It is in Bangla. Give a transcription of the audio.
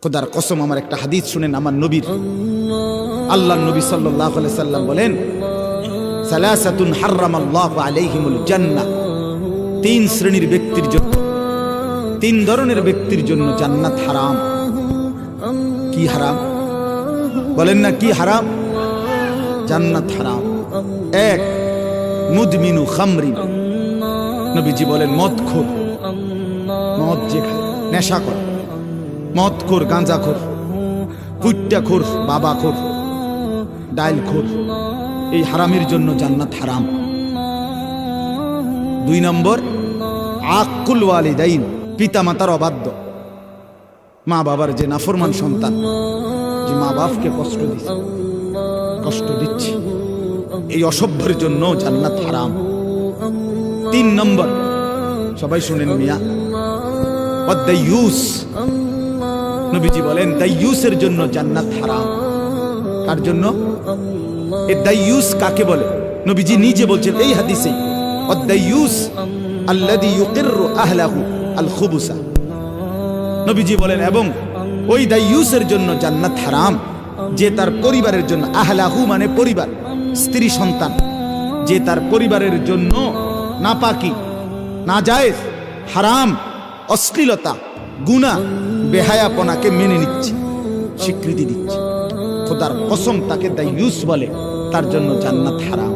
খোদার কসম, আমার একটা হাদিস শুনেন আমার নবীর। আল্লাহর নবী সাল্লাল্লাহু আলাইহি সাল্লাম বলেন, সালাসাতুন হারামাল্লাহু আলাইহিমুল জান্নাহ, তিন শ্রেণীর ব্যক্তির জন্য, তিন ধরনের ব্যক্তির জন্য জান্নাত হারাম। কি হারাম বলেন না? কি হারাম? জান্নাত হারাম। এক, মুদমিনু খামরিন, নবীজি বলেন মদখোর, মদ যে খায়, নেশাখোর, মদখোর, গাঁজাখোর, পুট্টাখোর, বাবাখোর, ডাইলখোর, এই হারামের জন্য জান্নাত হারাম। দুই নম্বর, আকুল ওয়ালিদাইন, পিতা মাতার অবাধ্য, মা বাবার যে নাফরমান সন্তান, যে মা বাপকে কষ্ট দিচ্ছে, এই অসভ্যের জন্য জান্নাত হারাম। তিন নম্বর, সবাই শুনেন মিয়া, দাইয়ুস, নবীজি বলেন দাইয়ুসের জন্য জান্নাত হারাম। কার জন্য? এই দাইয়ুস কাকে বলে? নবীজি নিজে বলছেন এই হাদিসে, দাইয়ুস আল্লাযী ইউকিররু আহলাহু আল খুবুসা। নবীজি বলেন এবং ওই দাইয়ুসের জন্য জান্নাত হারাম, যে তার পরিবারের জন্য, আহলাহু মানে পরিবার, স্ত্রী সন্তান, যে তার পরিবারের জন্য নাপাকি, নাজায়েজ, হারাম, অশ্লীলতা, গুনাহ, বেহায়াপনাকে মেনে নিচ্ছে, স্বীকৃতি দিচ্ছে। খোদার কসম তাকে দাইয়ুস বলে, তার জন্য জান্নাত হারাম।